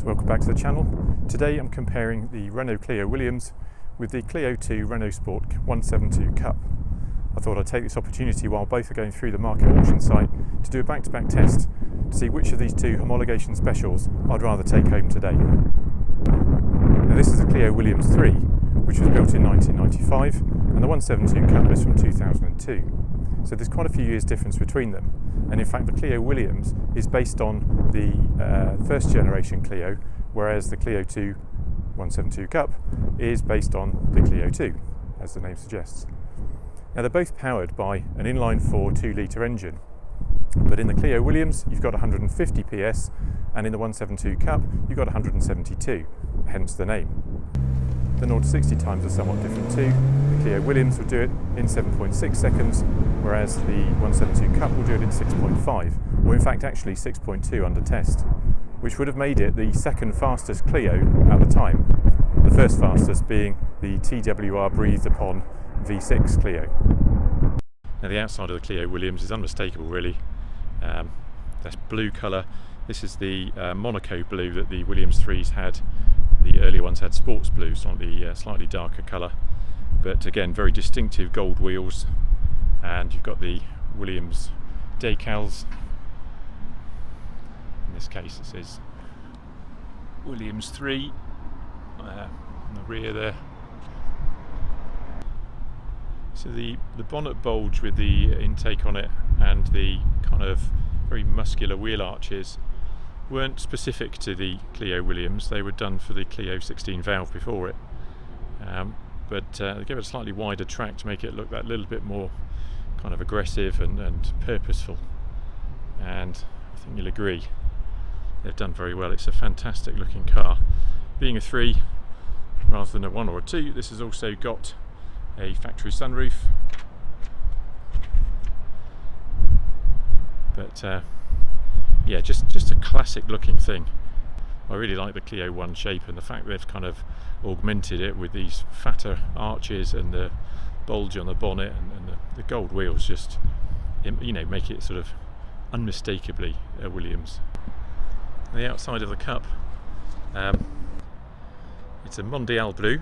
Welcome back to the channel. Today I'm comparing the Renault Clio Williams with the Clio II RenaultSport 172 Cup. I thought I'd take this opportunity while both are going through the market auction site to do a back-to-back test to see which of these two homologation specials I'd rather take home today. Now this is the Clio Williams 3, which was built in 1995, and the 172 Cup is from 2002. So there's quite a few years difference between them. And in fact the Clio Williams is based on the first generation Clio, whereas the Clio II 172 Cup is based on the Clio II, as the name suggests. Now they're both powered by an inline-4 2-litre engine, but in the Clio Williams you've got 150 PS, and in the 172 Cup you've got 172, hence the name. The 0 to 60 times are somewhat different too. The Clio Williams will do it in 7.6 seconds, whereas the 172 Cup will do it in 6.5, or in fact actually 6.2 under test, which would have made it the second fastest Clio at the time, the first fastest being the TWR breathed upon V6 Clio. Now the outside of the Clio Williams is unmistakable really. That's blue colour. This is the Monaco blue that the Williams 3s had. The earlier ones had sports blue, slightly darker colour, but again very distinctive gold wheels, and you've got the Williams decals. In this case it says Williams 3 on the rear there. So the bonnet bulge with the intake on it and the kind of very muscular wheel arches weren't specific to the Clio Williams. They were done for the Clio 16 valve before it, but they gave it a slightly wider track to make it look that little bit more kind of aggressive and purposeful, and I think you'll agree they've done very well. It's a fantastic looking car. Being a 3 rather than a 1 or a 2, this has also got a factory sunroof, but yeah, just a classic looking thing. I really like the Clio 1 shape, and the fact they've kind of augmented it with these fatter arches and the bulge on the bonnet and the gold wheels just, you know, make it sort of unmistakably a Williams. The outside of the Cup, it's a Mondial blue,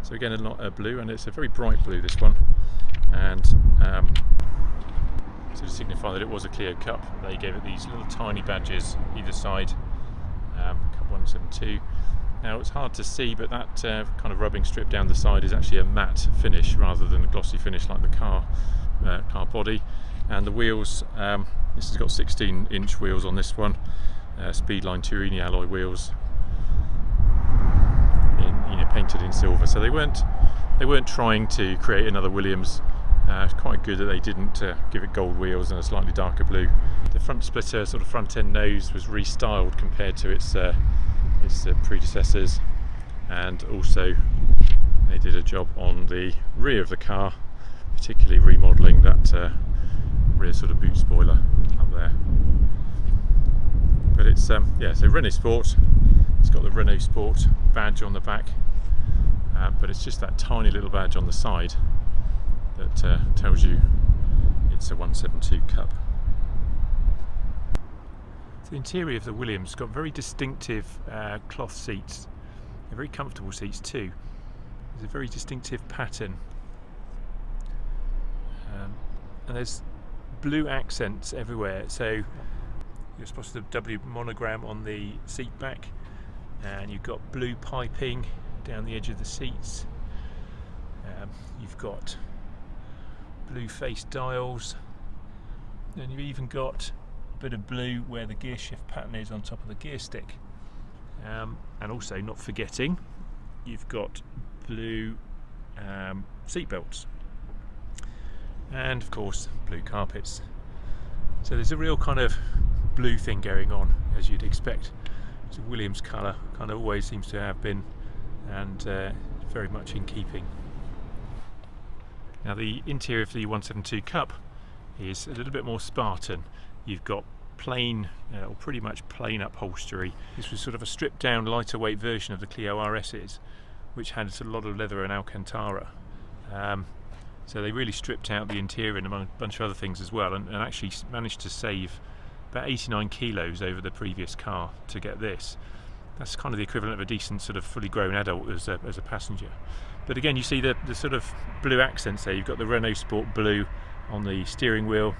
so again a blue, and it's a very bright blue, this one, and so to signify that it was a Clio Cup, they gave it these little tiny badges either side, Cup 172. Now it's hard to see, but that kind of rubbing strip down the side is actually a matte finish rather than a glossy finish like the car body. And the wheels, this has got 16-inch wheels on this one, Speedline Turini alloy wheels, painted in silver. So they weren't trying to create another Williams. It's quite good that they didn't give it gold wheels and a slightly darker blue. The front splitter, sort of front end nose, was restyled compared to its predecessors, and also they did a job on the rear of the car, particularly remodelling that rear sort of boot spoiler up there. But it's yeah, so RenaultSport. It's got the RenaultSport badge on the back, but it's just that tiny little badge on the side that tells you it's a 172 Cup. The interior of the Williams got very distinctive cloth seats. They're very comfortable seats too. There's a very distinctive pattern, and there's blue accents everywhere. So you're supposed to have the W monogram on the seat back, and you've got blue piping down the edge of the seats. You've got blue face dials, and you've even got a bit of blue where the gear shift pattern is on top of the gear stick, and also, not forgetting, you've got blue seat belts, and of course blue carpets. So there's a real kind of blue thing going on, as you'd expect. It's a Williams colour, kind of always seems to have been, and very much in keeping. Now the interior of the 172 Cup is a little bit more Spartan. You've got plain, or pretty much plain upholstery. This was sort of a stripped down lighter weight version of the Clio RS's, which had a lot of leather and Alcantara. So they really stripped out the interior and among a bunch of other things as well, and actually managed to save about 89 kilos over the previous car to get this. That's kind of the equivalent of a decent sort of fully grown adult as a passenger. But again, you see the sort of blue accents there. You've got the RenaultSport blue on the steering wheel.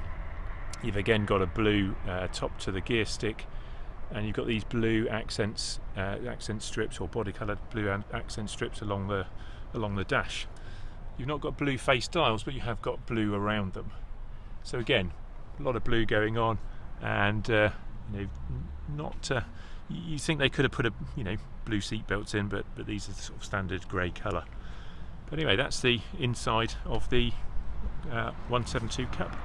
You've again got a blue top to the gear stick, and you've got these blue accent strips, or body coloured blue accent strips along the dash. You've not got blue face dials, but you have got blue around them. So again, a lot of blue going on, and you think they could have put blue seat belts in, but these are the sort of standard grey colour. But anyway, that's the inside of the 172 Cup.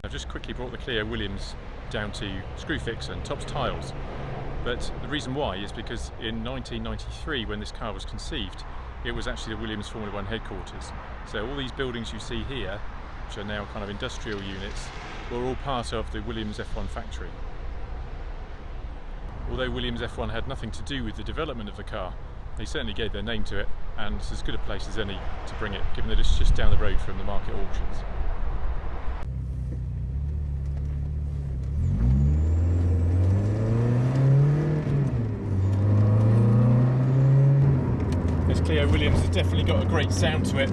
I've just quickly brought the Clio Williams down to Screwfix and Tops Tiles, but the reason why is because in 1993, when this car was conceived, it was actually the Williams Formula One headquarters. So all these buildings you see here, which are now kind of industrial units, were all part of the Williams F1 factory. Although Williams F1 had nothing to do with the development of the car, they certainly gave their name to it, and it's as good a place as any to bring it, given that it's just down the road from the market auctions. This Clio Williams has definitely got a great sound to it.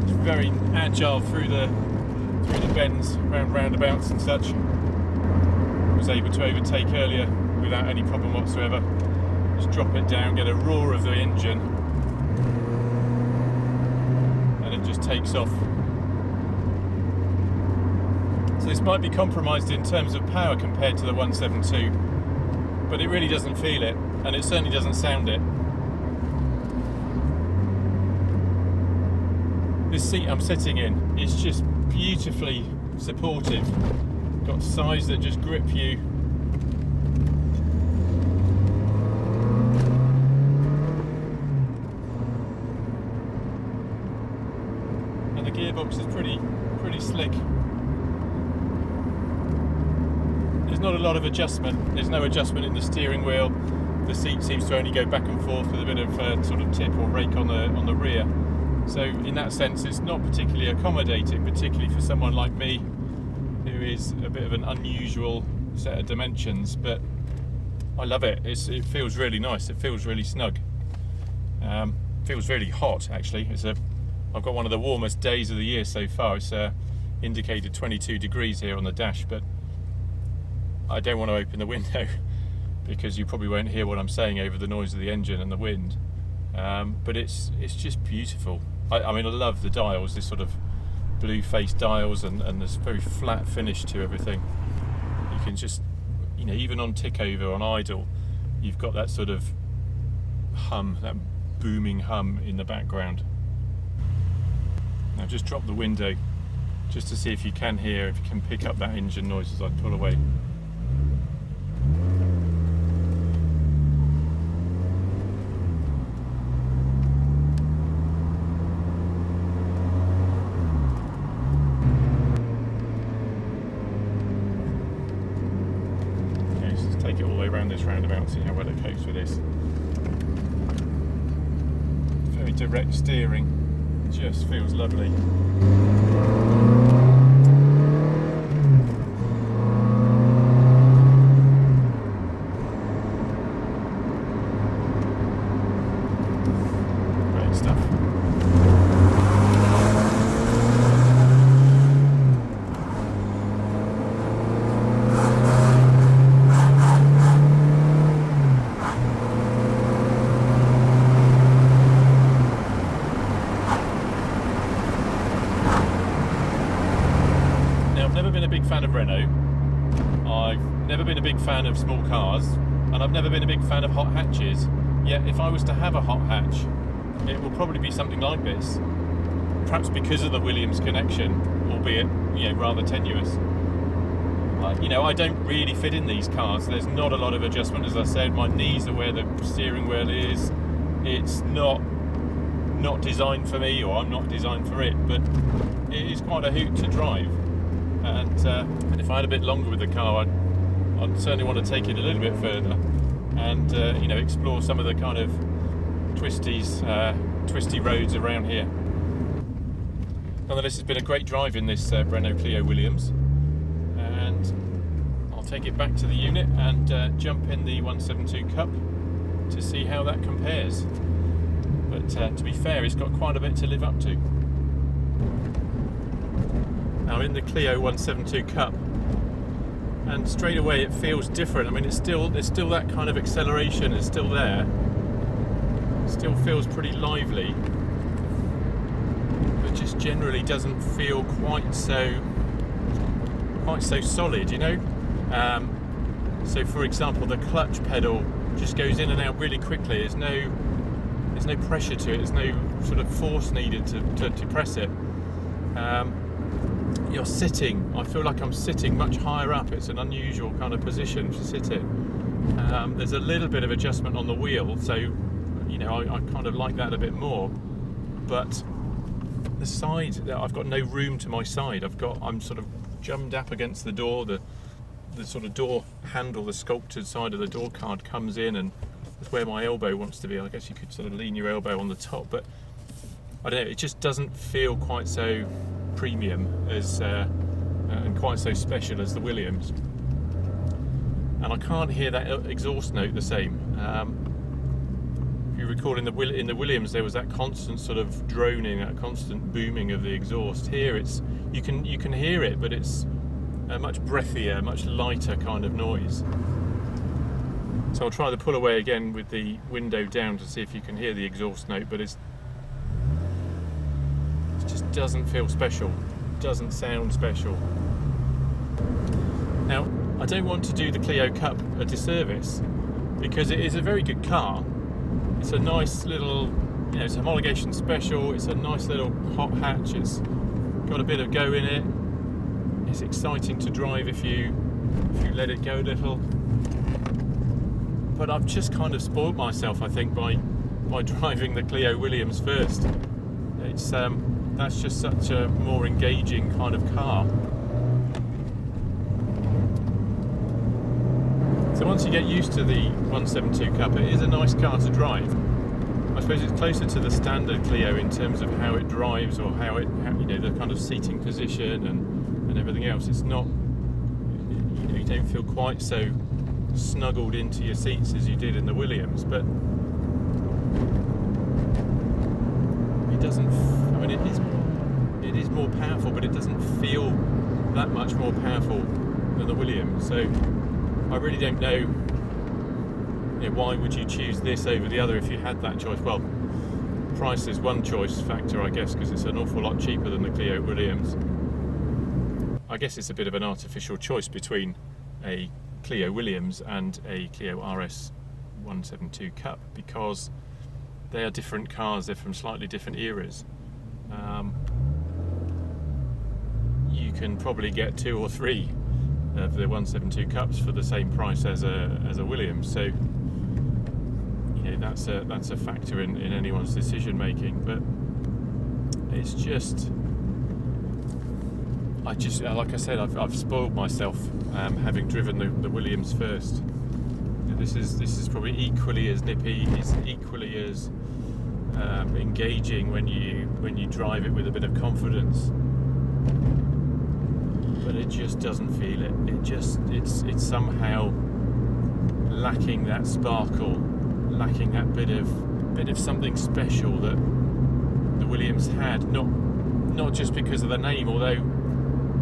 It's very agile through the bends, round roundabouts and such. Was able to overtake earlier without any problem whatsoever. Just drop it down, get a roar of the engine, and it just takes off. So this might be compromised in terms of power compared to the 172, but it really doesn't feel it, and it certainly doesn't sound it. This seat I'm sitting in is just beautifully supportive. Got sides that just grip you. And the gearbox is pretty slick. There's not a lot of adjustment. There's no adjustment in the steering wheel. The seat seems to only go back and forth with a bit of sort of tip or rake on the rear. So in that sense, it's not particularly accommodating, particularly for someone like me, who is a bit of an unusual set of dimensions, but I love it. It feels really nice. It feels really snug. Feels really hot, actually. I've got one of the warmest days of the year so far. It's indicated 22 degrees here on the dash, but I don't want to open the window because you probably won't hear what I'm saying over the noise of the engine and the wind. But it's just beautiful. I mean, I love the dials, this sort of blue face dials, and this very flat finish to everything. You can just, even on tick over, on idle, you've got that sort of hum, that booming hum in the background. Now just drop the window just to see if you can pick up that engine noise as I pull away. Take it all the way around this roundabout, see how well it copes with this. Very direct steering, just feels lovely. Great stuff. I've never been a big fan of Renault, I've never been a big fan of small cars, and I've never been a big fan of hot hatches. Yet if I was to have a hot hatch, it will probably be something like this. Perhaps because of the Williams connection, albeit rather tenuous. I don't really fit in these cars. There's not a lot of adjustment, as I said. My knees are where the steering wheel is. It's not designed for me, or I'm not designed for it, but it is quite a hoot to drive. And if I had a bit longer with the car, I'd certainly want to take it a little bit further and explore some of the kind of twisty roads around here. Nonetheless, it's been a great drive in this Renault Clio Williams, and I'll take it back to the unit and jump in the 172 Cup to see how that compares. But to be fair, it's got quite a bit to live up to. Now I'm in the Clio 172 Cup, and straight away it feels different. I mean, there's still that kind of acceleration is still there. Still feels pretty lively, but just generally doesn't feel quite so solid, you know. So for example, the clutch pedal just goes in and out really quickly. There's no pressure to it. There's no sort of force needed to press it. You're sitting. I feel like I'm sitting much higher up. It's an unusual kind of position to sit in. There's a little bit of adjustment on the wheel, so you know I kind of like that a bit more. But the side, I've got no room to my side. I'm sort of jammed up against the door. The sort of door handle, the sculpted side of the door card comes in, and that's where my elbow wants to be. I guess you could sort of lean your elbow on the top, but I don't know, it just doesn't feel quite so premium as and quite so special as the Williams. And I can't hear that exhaust note the same. If you recall, in the Williams there was that constant sort of droning, that constant booming of the exhaust. Here you can hear it, but it's a much breathier, much lighter kind of noise. So I'll try the pull away again with the window down to see if you can hear the exhaust note, but it just doesn't feel special, doesn't sound special. Now, I don't want to do the Clio Cup a disservice, because it is a very good car. It's a nice little, you know, it's homologation special, it's a nice little hot hatch, it's got a bit of go in it. It's exciting to drive if you let it go a little. But I've just kind of spoiled myself, I think, by driving the Clio Williams first. It's that's just such a more engaging kind of car. So once you get used to the 172 Cup, it is a nice car to drive. I suppose it's closer to the standard Clio in terms of how it drives, or how you know, the kind of seating position and everything else. It's not, you know, you don't feel quite so snuggled into your seats as you did in the Williams, but it doesn't, I mean, it is more powerful, but it doesn't feel that much more powerful than the Williams. So I really don't know, you know, why would you choose this over the other if you had that choice? Well, price is one choice factor, I guess, because it's an awful lot cheaper than the Clio Williams. I guess it's a bit of an artificial choice between a Clio Williams and a Clio RS 172 Cup, because they are different cars. They're from slightly different eras. You can probably get 2 or 3 of the 172 Cups for the same price as a Williams. So you know, that's a factor in anyone's decision making. But it's just, like I said, I've spoiled myself having driven the Williams first. This is probably equally as nippy, is equally as engaging when you drive it with a bit of confidence. But it just doesn't feel it. It's somehow lacking that sparkle, lacking that bit of something special that the Williams had. Not just because of the name, although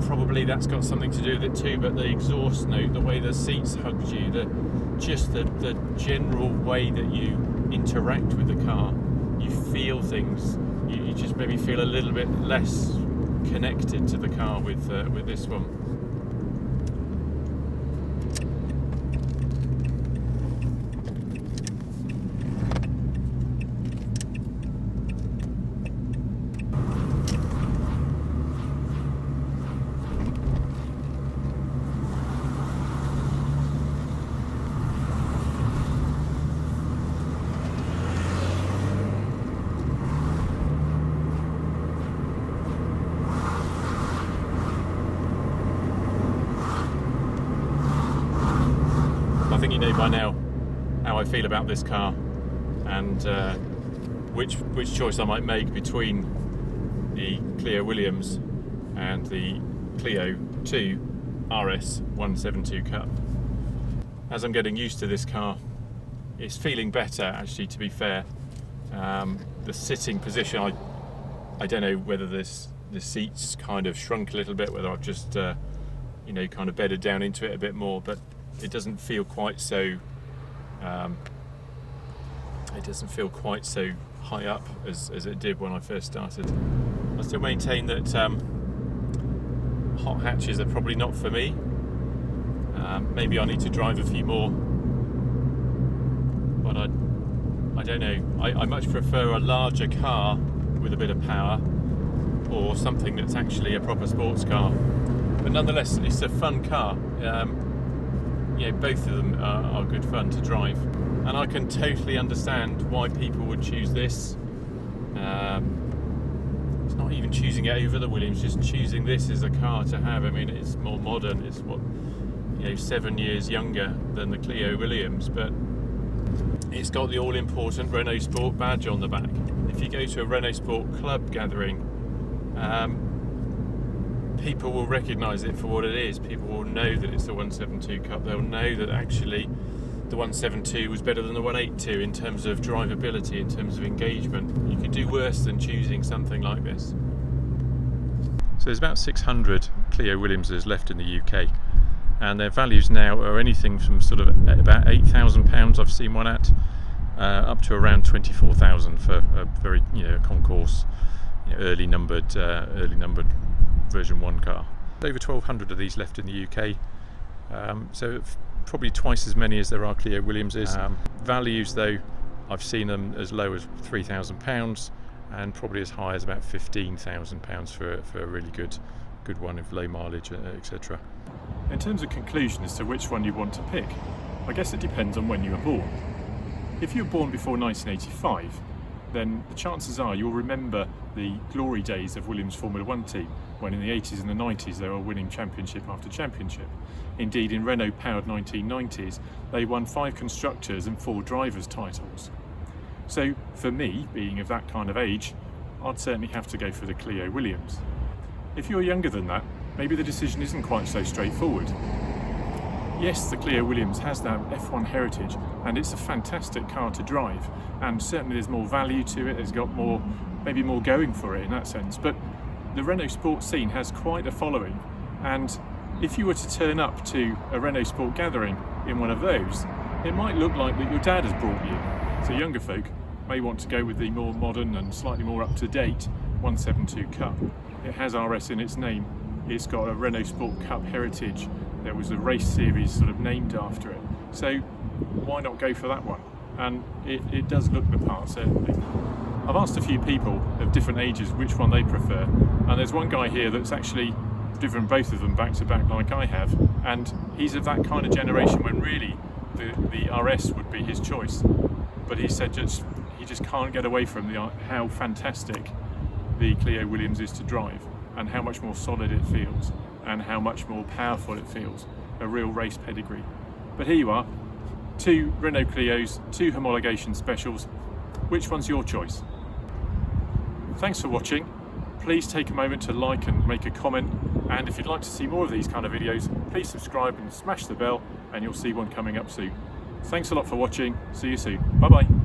probably that's got something to do with it too, but the exhaust note, the way the seats hugged you, the general way that you interact with the car, you feel things, you just maybe feel a little bit less connected to the car with this one. I think you know by now how I feel about this car, and which choice I might make between the Clio Williams and the Clio II RS 172 Cup. As I'm getting used to this car, it's feeling better actually, to be fair. The sitting position, I don't know whether the seats kind of shrunk a little bit, whether I've just you know, kind of bedded down into it a bit more, but it doesn't feel quite so high up as it did when I first started. I still maintain that hot hatches are probably not for me. Maybe I need to drive a few more, but I don't know. I much prefer a larger car with a bit of power, or something that's actually a proper sports car. But nonetheless, it's a fun car. You know, both of them are good fun to drive, and I can totally understand why people would choose this. It's not even choosing it over the Williams, just choosing this as a car to have. I mean, it's more modern. It's 7 years younger than the Clio Williams, but it's got the all-important Renault Sport badge on the back. If you go to a Renault Sport club gathering, people will recognise it for what it is. People will know that it's the 172 Cup. They'll know that actually the 172 was better than the 182 in terms of drivability, in terms of engagement. You could do worse than choosing something like this. So there's about 600 Clio Williamses left in the UK, and their values now are anything from sort of about £8,000 I've seen one at, up to around 24,000 for a very concourse, early numbered version 1 car. Over 1,200 of these left in the UK, so probably twice as many as there are Clio Williamses. Values though, I've seen them as low as £3,000 and probably as high as about £15,000 for a really good one with low mileage, etc. In terms of conclusion as to which one you want to pick, I guess it depends on when you were born. If you were born before 1985, then the chances are you'll remember the glory days of Williams Formula 1 team, when in the 80s and the 90s they were winning championship after championship. Indeed, in Renault-powered 1990s, they won 5 constructors and 4 drivers' titles. So for me, being of that kind of age, I'd certainly have to go for the Clio Williams. If you're younger than that, maybe the decision isn't quite so straightforward. Yes, the Clio Williams has that F1 heritage, and it's a fantastic car to drive, and certainly there's more value to it. It's got maybe more going for it in that sense. But the Renault Sport scene has quite a following, and if you were to turn up to a Renault Sport gathering in one of those, it might look like that your dad has brought you. So younger folk may want to go with the more modern and slightly more up-to-date 172 Cup. It has RS in its name. It's got a Renault Sport Cup heritage. There was a race series sort of named after it. So why not go for that one? And it does look the part, certainly. I've asked a few people of different ages which one they prefer, and there's one guy here that's actually driven both of them back to back like I have, and he's of that kind of generation when really the RS would be his choice. But he said he just can't get away from how fantastic the Clio Williams is to drive, and how much more solid it feels, and how much more powerful it feels. A real race pedigree. But here you are, 2 Renault Clios, 2 homologation specials. Which one's your choice? Thanks for watching. Please take a moment to like and make a comment, and if you'd like to see more of these kind of videos, please subscribe and smash the bell, and you'll see one coming up soon. Thanks a lot for watching. See you soon. Bye bye.